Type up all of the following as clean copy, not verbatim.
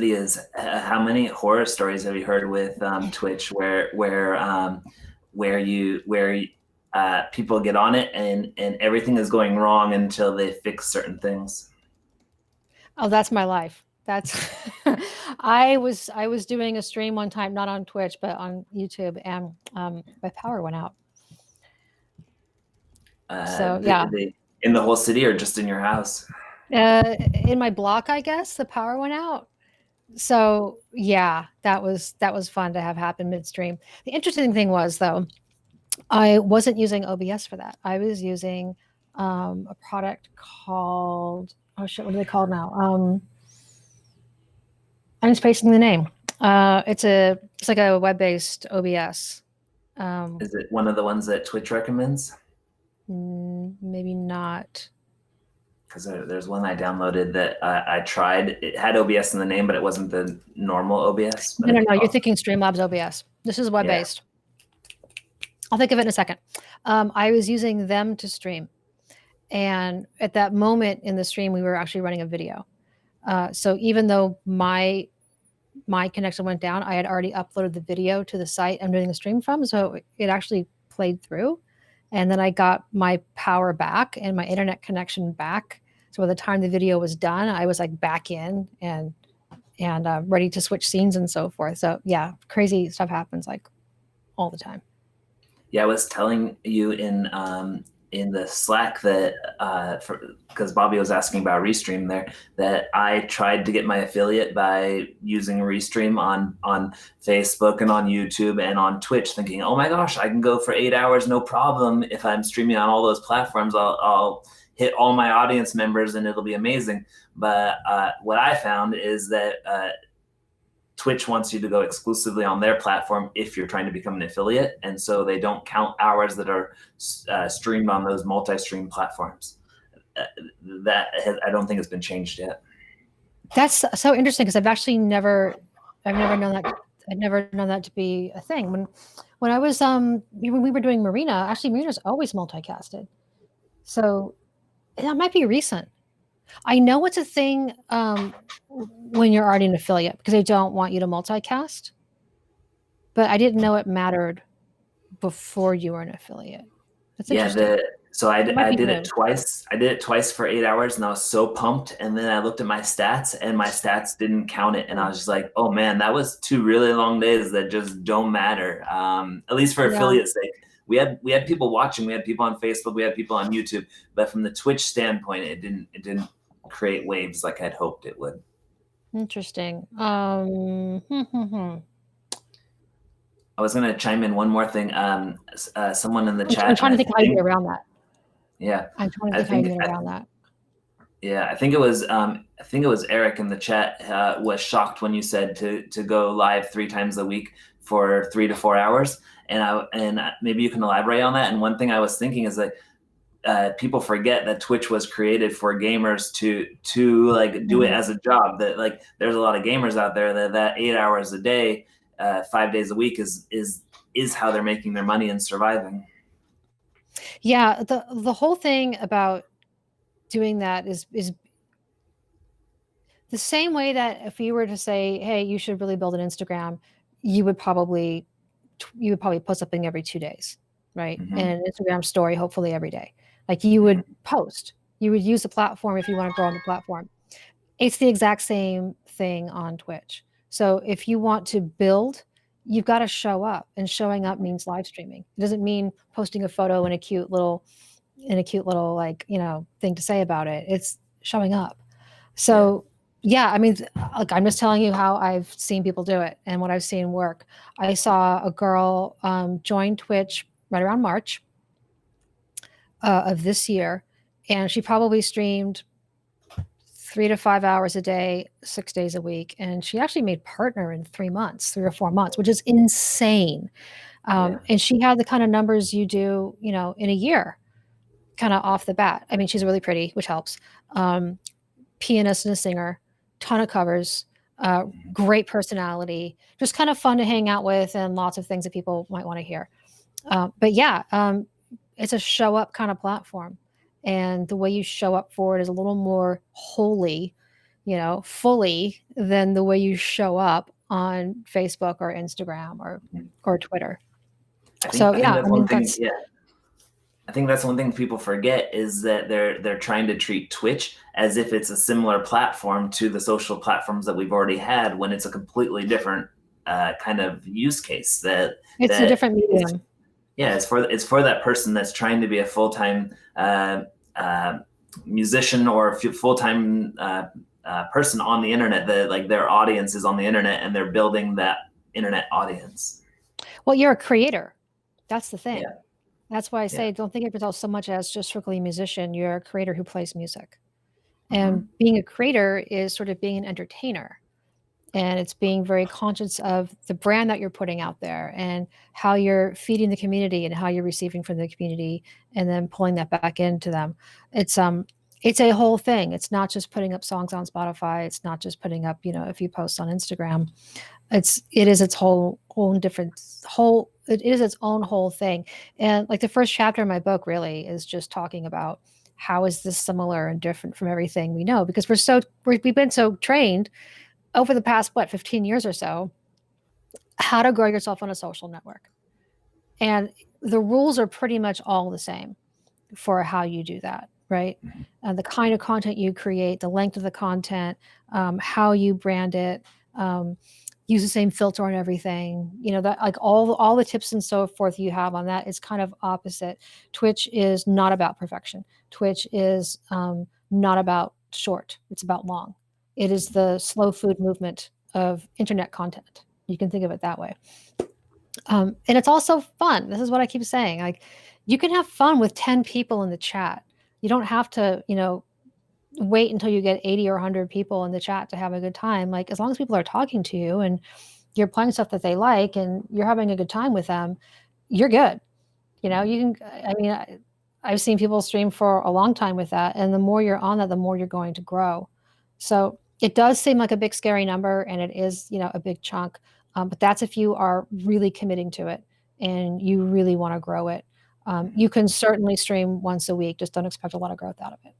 is how many horror stories have you heard with Twitch where people get on it and everything is going wrong until they fix certain things? Oh, that's my life. That's I was doing a stream one time, not on Twitch, but on YouTube, and my power went out. So yeah, In the whole city or just in your house? in my block, I guess the power went out. So yeah, that was fun to have happen midstream. The interesting thing was though, I wasn't using OBS for that. I was using a product called, oh shit, what are they called now? I'm spacing the name. It's like a web based OBS. Is it one of the ones that Twitch recommends? Maybe not. Because there's one I downloaded that I tried. It had OBS in the name, but it wasn't the normal OBS. No, no, no. You're thinking Streamlabs OBS. This is web based. Yeah. I'll think of it in a second. I was using them to stream. And at that moment in the stream, we were actually running a video. So even though my connection went down, I had already uploaded the video to the site I'm doing the stream from. So it actually played through. And then I got my power back and my internet connection back. So by the time the video was done, I was like back in and ready to switch scenes and so forth. So yeah, crazy stuff happens like all the time. Yeah, I was telling you in the Slack that because Bobby was asking about Restream there, that I tried to get my affiliate by using Restream on Facebook and on YouTube and on Twitch, thinking, oh my gosh, I can go for 8 hours, no problem. If I'm streaming on all those platforms, I'll hit all my audience members and it'll be amazing. But what I found is that Twitch wants you to go exclusively on their platform if you're trying to become an affiliate. And so they don't count hours that are streamed on those multi-stream platforms. I don't think it's been changed yet. That's so interesting because I've never known that. I've never known that to be a thing. When I was when we were doing Marina, actually Marina's always multicasted. So that might be recent. I know it's a thing when you're already an affiliate because they don't want you to multicast. But I didn't know it mattered before you were an affiliate. That's interesting. So I did it twice. I did it twice for 8 hours and I was so pumped. And then I looked at my stats and my stats didn't count it. And I was just like, oh man, that was 2 really long days that just don't matter. At least for affiliate sake. We had people watching, we had people on Facebook, we had people on YouTube, but from the Twitch standpoint, it didn't create waves like I'd hoped it would. Interesting. I was going to chime in one more thing. Someone in the chat. I'm trying to think how you get around that. Yeah. I'm trying to think how you get around that. Yeah, I think it was Eric in the chat was shocked when you said to go live 3 times a week for 3 to 4 hours, and maybe you can elaborate on that. And one thing I was thinking is that people forget that Twitch was created for gamers to like do it as a job. That like there's a lot of gamers out there that 8 hours a day, 5 days a week is how they're making their money and surviving. Yeah, the whole thing about doing that is the same way that if you were to say, hey, you should really build an Instagram, you would probably post something every 2 days, right? Mm-hmm. And an Instagram story, hopefully every day. Like you would post, you would use the platform if you want to grow on the platform. It's the exact same thing on Twitch. So if you want to build, you've got to show up, and showing up means live streaming. It doesn't mean posting a photo and a cute little like, thing to say about it. It's showing up. So yeah, I mean, like I'm just telling you how I've seen people do it and what I've seen work. I saw a girl join Twitch right around March of this year, and she probably streamed 3 to 5 hours a day, 6 days a week. And she actually made partner in 3 or 4 months, which is insane. And she had the kind of numbers you do, in a year, kind of off the bat. I mean, she's really pretty, which helps. Pianist and a singer, ton of covers, great personality, just kind of fun to hang out with, and lots of things that people might want to hear. But yeah, it's a show up kind of platform. And the way you show up for it is a little more holy fully than the way you show up on Facebook or Instagram or Twitter. So I think yeah, that's one thing. Yeah, I think that's one thing people forget is that they're trying to treat Twitch as if it's a similar platform to the social platforms that we've already had, when it's a completely different kind of use case. It's a different medium. Yeah, it's for that person that's trying to be a full-time uh, musician or a full-time person on the internet. That like their audience is on the internet and they're building that internet audience. Well, you're a creator. That's the thing. Yeah. That's why I Yeah. say don't think of yourself so much as just strictly a musician. You're a creator who plays music. And Mm-hmm. being a creator is sort of being an entertainer. And it's being very conscious of the brand that you're putting out there and how you're feeding the community and how you're receiving from the community and then pulling that back into them. It's a whole thing. It's not just putting up songs on Spotify. It's not just putting up, a few posts on Instagram. It is its whole different whole it is its own whole thing. And like the first chapter of my book really is just talking about how is this similar and different from everything we know, because we've been so trained over the past 15 years or so how to grow yourself on a social network. And the rules are pretty much all the same for how you do that, right? The kind of content you create, the length of the content, how you brand it, um, use the same filter on everything. That like all the tips and so forth you have on that is kind of opposite. Twitch is not about perfection. Twitch is not about short. It's about long. It is the slow food movement of internet content. You can think of it that way. And it's also fun. This is what I keep saying. Like, you can have fun with 10 people in the chat. You don't have to, wait until you get 80 or 100 people in the chat to have a good time. Like, as long as people are talking to you and you're playing stuff that they like and you're having a good time with them, you're good. You can, I mean, I've seen people stream for a long time with that. And the more you're on that, the more you're going to grow. So it does seem like a big, scary number, and it is, a big chunk. But that's if you are really committing to it and you really want to grow it. You can certainly stream once a week. Just don't expect a lot of growth out of it.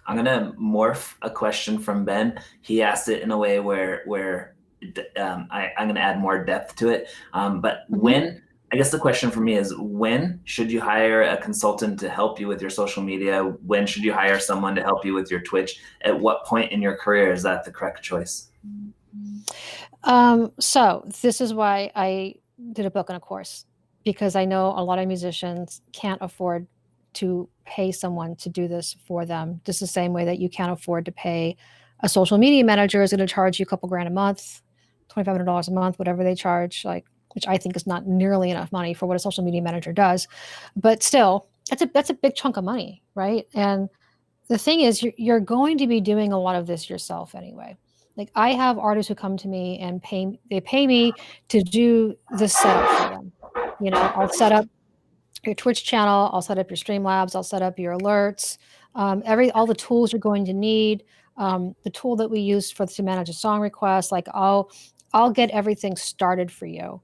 I'm gonna morph a question from Ben. He asked it in a way where I'm gonna add more depth to it. But when, I guess the question for me is, when should you hire a consultant to help you with your social media? When should you hire someone to help you with your Twitch? At what point in your career is that the correct choice? So this is why I did a book and a course, because I know a lot of musicians can't afford to pay someone to do this for them. Just the same way that you can't afford to pay a social media manager is going to charge you a couple grand a month, $2,500 a month, whatever they charge, like, which I think is not nearly enough money for what a social media manager does. But still, that's a big chunk of money, right? And the thing is, you're going to be doing a lot of this yourself anyway. Like, I have artists who come to me and pay me to do the setup for them. I'll set up your Twitch channel, I'll set up your Streamlabs, I'll set up your alerts, all the tools you're going to need, the tool that we use to manage a song request. Like, I'll get everything started for you.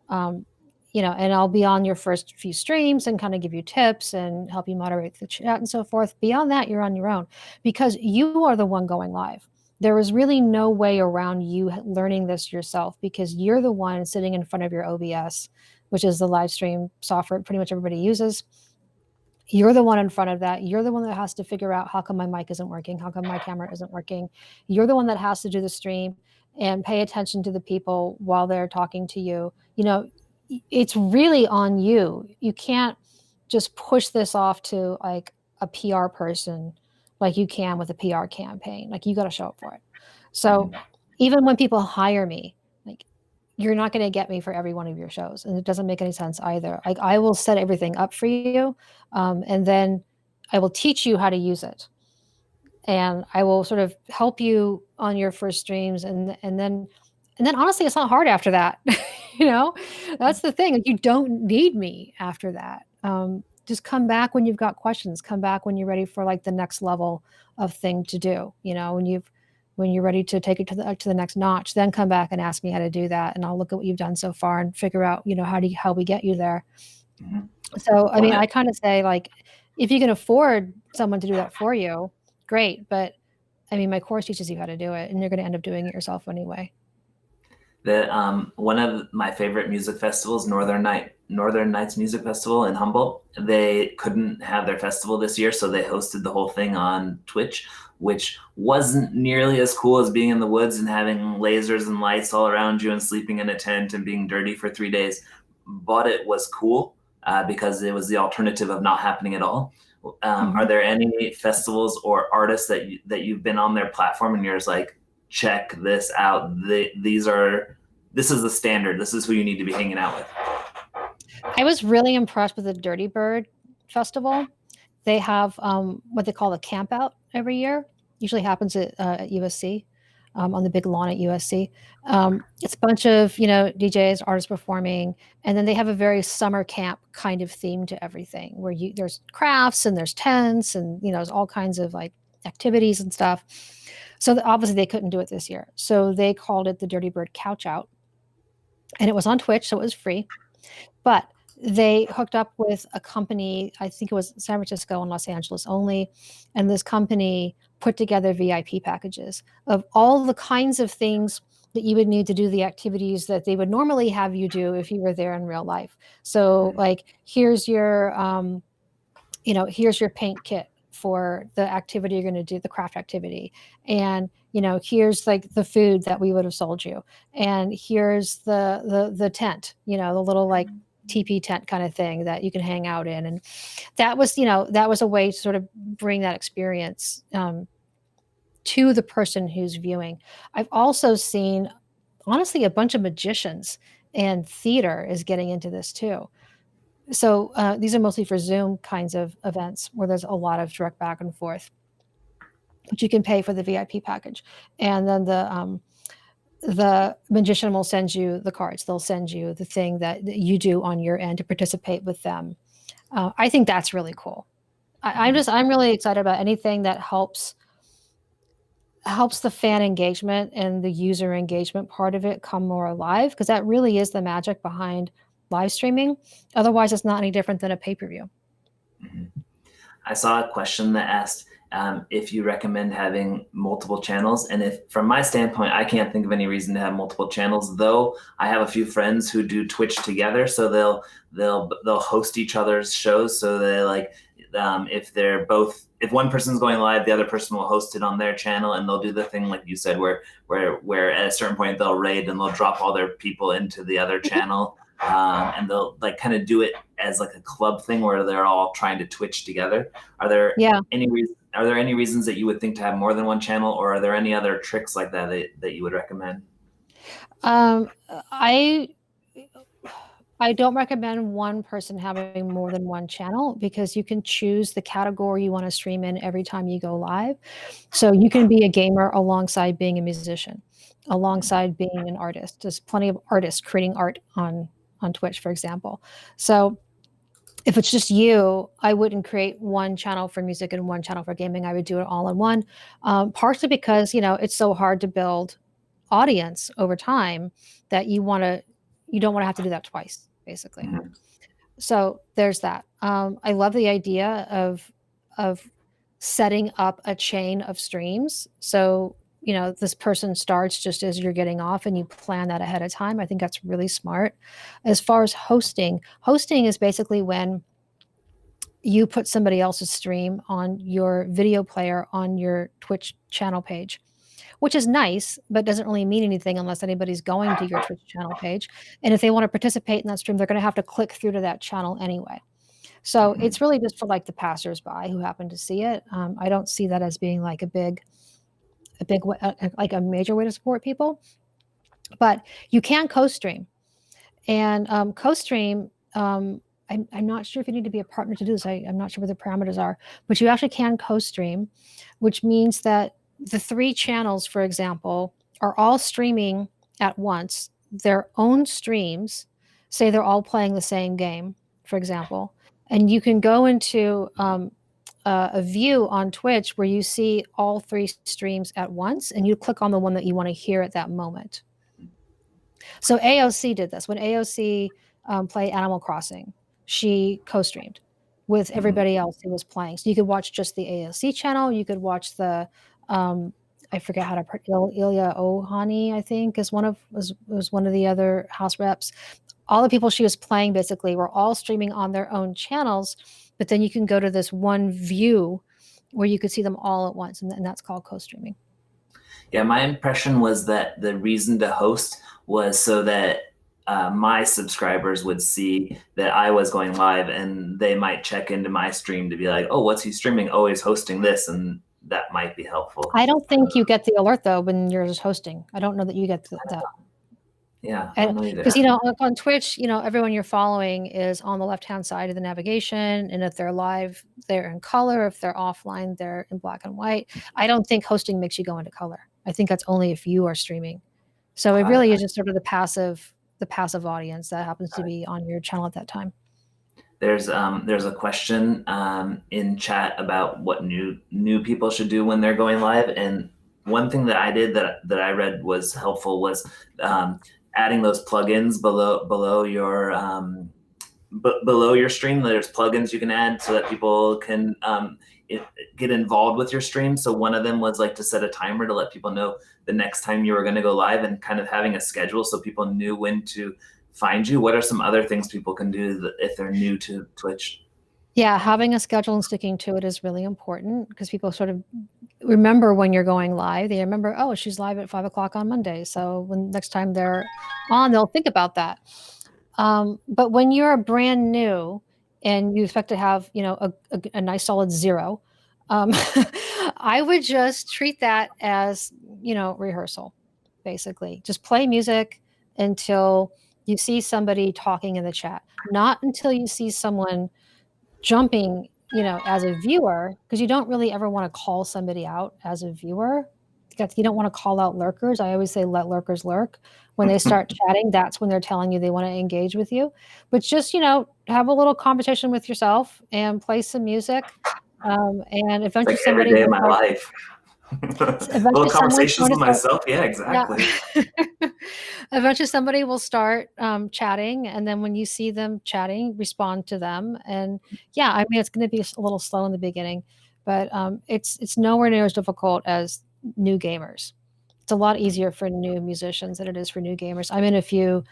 And I'll be on your first few streams and kind of give you tips and help you moderate the chat and so forth. Beyond that, you're on your own, because you are the one going live. There is really no way around you learning this yourself, because you're the one sitting in front of your OBS, which is the live stream software pretty much everybody uses. You're the one in front of that. You're the one that has to figure out, how come my mic isn't working? How come my camera isn't working? You're the one that has to do the stream and pay attention to the people while they're talking to you. It's really on you. You can't just push this off to like a PR person like you can with a PR campaign. Like, you got to show up for it. So even when people hire me, like, you're not going to get me for every one of your shows, and it doesn't make any sense either. Like, I will set everything up for you, and then I will teach you how to use it, and I will sort of help you on your first streams, and then honestly, it's not hard after that. That's the thing. Like, you don't need me after that. Just come back when you've got questions. Come back when you're ready for like the next level of thing to do. When you're ready to take it to the next notch, then come back and ask me how to do that, and I'll look at what you've done so far and figure out how we get you there. So I mean, I kind of say, like, if you can afford someone to do that for you, great, but I mean, my course teaches you how to do it, and you're going to end up doing it yourself anyway. One of my favorite music festivals, Northern Nights Music Festival in Humboldt, they couldn't have their festival this year, so they hosted the whole thing on Twitch, which wasn't nearly as cool as being in the woods and having lasers and lights all around you and sleeping in a tent and being dirty for 3 days. But it was cool because it was the alternative of not happening at all. Are there any festivals or artists that you've been on their platform and you're just like, check this out? This is the standard. This is who you need to be hanging out with. I was really impressed with the Dirty Bird Festival. They have what they call the camp out every year. Usually happens at USC, on the big lawn at USC. It's a bunch of DJs, artists performing, and then they have a very summer camp kind of theme to everything, where there's crafts and there's tents and there's all kinds of like activities and stuff. So obviously they couldn't do it this year, so they called it the Dirty Bird Couch Out, and it was on Twitch, so it was free. But they hooked up with a company, I think it was San Francisco and Los Angeles only, and this company put together VIP packages of all the kinds of things that you would need to do the activities that they would normally have you do if you were there in real life. So like here's your paint kit for the activity you're going to do, the craft activity, and here's like the food that we would have sold you, and here's the tent, the little like TP tent kind of thing that you can hang out in. And that was a way to sort of bring that experience to the person who's viewing. I've also seen, honestly, a bunch of magicians, and theater is getting into this too. So these are mostly for Zoom kinds of events where there's a lot of direct back and forth, but you can pay for the VIP package. And then the magician will send you the cards. They'll send you the thing that you do on your end to participate with them. I think that's really cool. I'm really excited about anything that helps the fan engagement and the user engagement part of it come more alive, because that really is the magic behind live streaming. Otherwise, it's not any different than a pay-per-view. I saw a question that asked if you recommend having multiple channels, and if, from my standpoint, I can't think of any reason to have multiple channels. Though I have a few friends who do Twitch together, so they'll host each other's shows. So they like if one person's going live, the other person will host it on their channel, and they'll do the thing like you said, where at a certain point they'll raid and they'll drop all their people into the other channel. And they'll like kind of do it as like a club thing where they're all trying to Twitch together. Are there any reasons that you would think to have more than one channel, or are there any other tricks like that you would recommend? I don't recommend one person having more than one channel, because you can choose the category you want to stream in every time you go live. So you can be a gamer alongside being a musician, alongside being an artist. There's plenty of artists creating art on Twitch, for example. So if it's just you, I wouldn't create one channel for music and one channel for gaming. I would do it all in one, partially because it's so hard to build audience over time that you don't want to have to do that twice, basically. Mm-hmm. So there's that. I love the idea of setting up a chain of streams. So this person starts just as you're getting off, and you plan that ahead of time. I think that's really smart. As far as hosting is basically when you put somebody else's stream on your video player on your Twitch channel page, which is nice, but doesn't really mean anything unless anybody's going to your Twitch channel page. And if they want to participate in that stream, they're going to have to click through to that channel anyway. So it's really just for like the passersby who happen to see it. I don't see that as being like like a major way to support people. But you can co-stream, and co-stream. I'm not sure if you need to be a partner to do this. I'm not sure what the parameters are, but you actually can co-stream, which means that the three channels, for example, are all streaming at once their own streams. Say they're all playing the same game, for example, and you can go into a view on Twitch where you see all three streams at once, and you click on the one that you want to hear at that moment. So AOC did this. When AOC played Animal Crossing, she co-streamed with everybody else who was playing. So you could watch just the AOC channel. You could watch the I forget how to Ilya Ohani, I think, is was one of the other house reps. All the people she was playing basically were all streaming on their own channels, but then you can go to this one view where you could see them all at once, and that's called co-streaming. Yeah, my impression was that the reason to host was so that my subscribers would see that I was going live, and they might check into my stream to be like, "Oh, what's he streaming? Oh, he's hosting this," and that might be helpful. I don't think you get the alert though when you're just hosting. I don't know that you get that. Yeah, I don't And know either. because on Twitch, everyone you're following is on the left-hand side of the navigation, and if they're live, they're in color. If they're offline, they're in black and white. I don't think hosting makes you go into color. I think that's only if you are streaming. So it really is just sort of the passive audience that happens to be on your channel at that time. There's a question in chat about what new people should do when they're going live, and one thing that I did that I read was helpful was adding those plugins below your below your stream. There's plugins you can add so that people can get involved with your stream. So one of them was like to set a timer to let people know the next time you were going to go live, and kind of having a schedule so people knew when to find you. What are some other things people can do if they're new to Twitch? Yeah, having a schedule and sticking to it is really important because people sort of remember when you're going live. They remember, oh, she's live at 5 o'clock on Monday. So when next time they're on, they'll think about that. But when you're brand new and you expect to have, a nice solid 0, I would just treat that as, rehearsal, basically. Just play music until you see somebody talking in the chat, not until you see someone jumping, as a viewer, because you don't really ever want to call somebody out as a viewer. You don't want to call out lurkers. I always say let lurkers lurk. When they start chatting, that's when they're telling you they want to engage with you. But just, have a little conversation with yourself and play some music. And eventually Like every somebody day of will my start, life. Little eventually someone's conversations going to with start. myself. Yeah, Yeah. exactly. Eventually somebody will start chatting, and then when you see them chatting, respond to them. And yeah, I mean, it's going to be a little slow in the beginning, but it's nowhere near as difficult as new gamers. It's a lot easier for new musicians than it is for new gamers. I'm in a few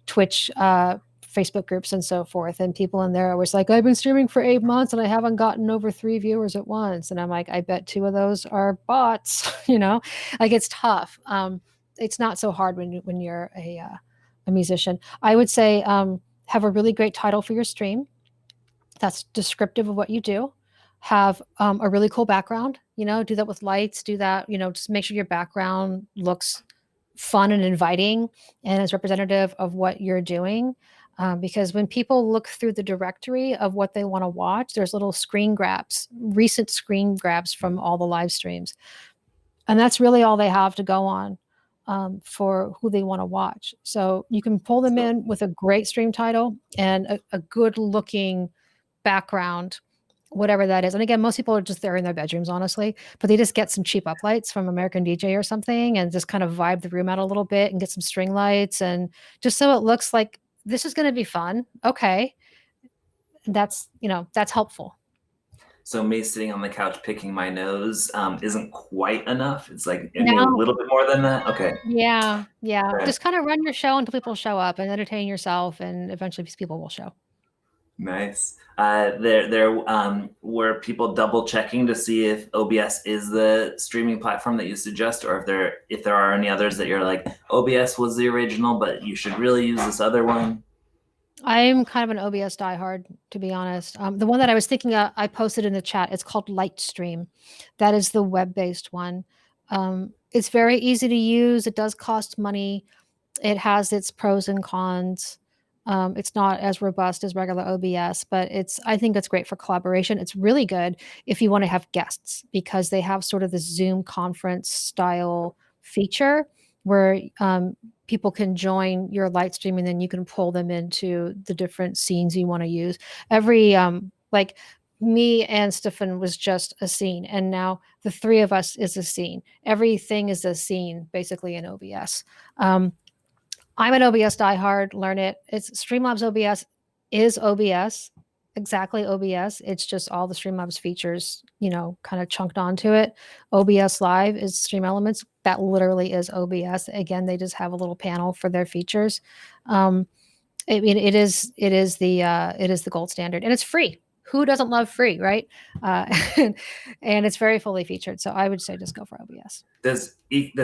Twitch Facebook groups and so forth, and people in there are always like, I've been streaming for 8 months and I haven't gotten over 3 viewers at once. And I'm like, I bet 2 of those are bots. Like, it's tough. It's not so hard when you're a musician. I would say have a really great title for your stream that's descriptive of what you do. Have a really cool background. Do that with lights. Do that. Just make sure your background looks fun and inviting and is representative of what you're doing. Because when people look through the directory of what they want to watch, there's little recent screen grabs from all the live streams. And that's really all they have to go on for who they want to watch. So you can pull them in with a great stream title and a good looking background, whatever that is. And again, most people are just there in their bedrooms, honestly, but they just get some cheap uplights from American DJ or something and just kind of vibe the room out a little bit and get some string lights, and just so it looks like this is going to be fun. Okay. That's helpful. So me sitting on the couch picking my nose isn't quite enough. It's like I need a Now, little bit more than that. Okay. yeah. Okay. Just kind of run your show until people show up and entertain yourself, and eventually people will show. Nice. There were people double checking to see if OBS is the streaming platform that you suggest, or if there are any others that you're like, OBS was the original, but you should really use this other one. I'm kind of an OBS diehard, to be honest. The one that I was thinking of, I posted in the chat. It's called Lightstream. That is the web-based one. It's very easy to use. It does cost money. It has its pros and cons. It's not as robust as regular OBS, but I think it's great for collaboration. It's really good if you want to have guests, because they have sort of the Zoom conference style feature where people can join your light stream, and then you can pull them into the different scenes you want to use. Every like me and Stefan was just a scene, and now the 3 of us is a scene. Everything is a scene basically in OBS. I'm an OBS diehard. Learn it. It's Streamlabs OBS is OBS. exactly OBS. It's just all the Streamlabs features, you know, kind of chunked onto it. OBS Live is Stream Elements. That literally is OBS. Again, they just have a little panel for their features. I mean, it is the gold standard, and it's free. Who doesn't love free, right? And it's very fully featured. So I would say just go for OBS. Does